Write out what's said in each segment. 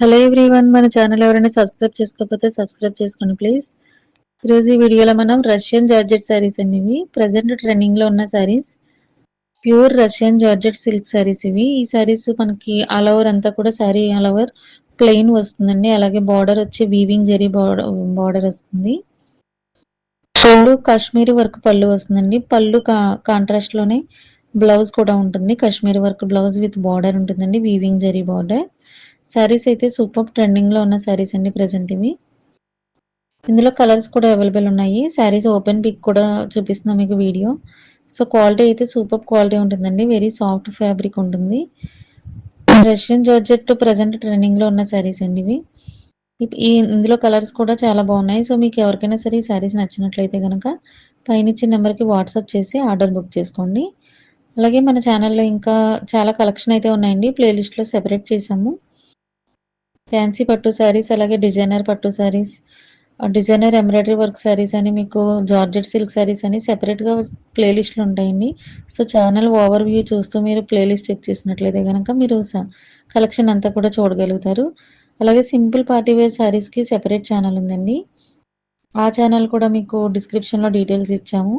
Hello everyone, మన channel ఎవరైనా subscribe చేసుకోకపోతే సబ్స్క్రైబ్ చేసుకోండి ప్లీజ్. ఈరోజు ఈ వీడియోలో మనం రష్యన్ జార్జెట్ శారీస్ అండి. ఇవి ప్రజెంట్ ట్రెండింగ్ లో ఉన్న saris, pure Russian georgette silk saris ఇవి. ఈ శారీస్ మనకి ఆల్ ఓవర్ అంతా కూడా శారీ ఆల్ ఓవర్ ప్లెయిన్ వస్తుందండి. అలాగే బార్డర్ వచ్చి వీవింగ్ జరీ బార్డర్ వస్తుంది. పళ్ళు కాశ్మీరీ వర్క్ పళ్ళు వస్తుందండి. పళ్ళు కాంట్రాస్ట్ లోనే బ్లౌజ్ కూడా ఉంటుంది. Kashmiri work blouse with border ఉంటుందండి, వీవింగ్ జరీ బార్డర్. శారీస్ అయితే సూపర్ ట్రెండింగ్ లో ఉన్న శారీస్ అండి ప్రెసెంట్ ఇవి. ఇందులో కలర్స్ కూడా అవైలబుల్ ఉన్నాయి. శారీస్ ఓపెన్ పిక్ కూడా చూపిస్తున్నాం మీకు వీడియో. సో క్వాలిటీ అయితే సూపర్ క్వాలిటీ ఉంటుందండి. వెరీ సాఫ్ట్ ఫ్యాబ్రిక్ ఉంటుంది. రష్యన్ జార్జెట్ ప్రెసెంట్ ట్రెండింగ్ లో ఉన్న శారీస్ అండి ఇవి. ఇందులో కలర్స్ కూడా చాలా బాగున్నాయి. సో మీకు ఎవరికైనా సరే ఈ శారీస్ నచ్చినట్లయితే కనుక పైన ఇచ్చిన నెంబర్కి వాట్సాప్ చేసి ఆర్డర్ బుక్ చేసుకోండి. అలాగే మన ఛానల్లో ఇంకా చాలా కలెక్షన్ అయితే ఉన్నాయండి. ప్లేలిస్ట్లో సెపరేట్ చేసాము. ఫ్యాన్సీ పట్టు శారీస్, అలాగే డిజైనర్ పట్టు saris, designer embroidery work saris అని, మీకు జార్జెట్ సిల్క్ శారీస్ అని సెపరేట్గా ప్లేలిస్ట్లు ఉంటాయండి. సో ఛానల్ ఓవర్ వ్యూ చూస్తూ మీరు ప్లేలిస్ట్ చెక్ చేసినట్లయితే కనుక మీరు కలెక్షన్ అంతా కూడా చూడగలుగుతారు. అలాగే సింపుల్ పార్టీ వేర్ శారీస్కి సెపరేట్ ఛానల్ ఉందండి. ఆ ఛానల్ కూడా మీకు డిస్క్రిప్షన్లో డీటెయిల్స్ ఇచ్చాము.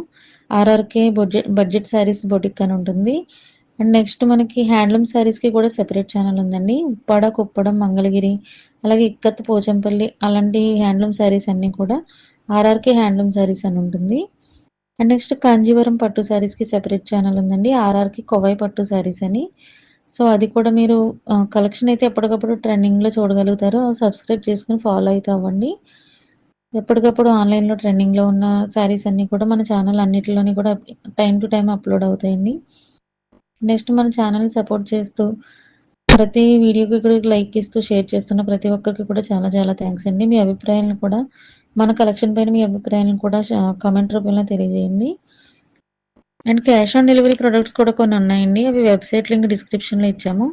ఆర్ఆర్కే బడ్జెట్ శారీస్ బొటిక్ అని ఉంటుంది. అండ్ నెక్స్ట్ మనకి హ్యాండ్లూమ్ శారీస్కి కూడా సెపరేట్ ఛానల్ ఉందండి. ఉప్పాడ, కుప్పడం, మంగళగిరి, అలాగే ఇక్కత్, పోచంపల్లి అలాంటి హ్యాండ్లూమ్ శారీస్ అన్నీ కూడా ఆర్ఆర్కే హ్యాండ్లూమ్ శారీస్ అని ఉంటుంది. అండ్ నెక్స్ట్ కాంజీవరం పట్టు శారీస్కి సెపరేట్ ఛానల్ ఉందండి, ఆర్ఆర్కే కొవై పట్టు శారీస్ అని. సో అది కూడా మీరు కలెక్షన్ అయితే ఎప్పటికప్పుడు ట్రెండింగ్లో చూడగలుగుతారు. సబ్స్క్రైబ్ చేసుకుని ఫాలో అయితే అవ్వండి. ఎప్పటికప్పుడు ఆన్లైన్లో ట్రెండింగ్లో ఉన్న శారీస్ అన్నీ కూడా మన ఛానల్ అన్నిటిలోని కూడా టైం టు టైం అప్లోడ్ అవుతాయండి. నెక్స్ట్ మన ఛానల్ని సపోర్ట్ చేస్తూ ప్రతి వీడియోకి కూడా లైక్ ఇస్తూ షేర్ చేస్తున్న ప్రతి ఒక్కరికి కూడా చాలా చాలా థ్యాంక్స్ అండి. మీ అభిప్రాయాలను కూడా, మన కలెక్షన్ పైన మీ అభిప్రాయాలను కూడా కామెంట్ రూపంలో తెలియజేయండి. And cash on delivery products కూడా కొన్ని ఉన్నాయండి. అవి వెబ్సైట్ లింక్ డిస్క్రిప్షన్లో ఇచ్చాము.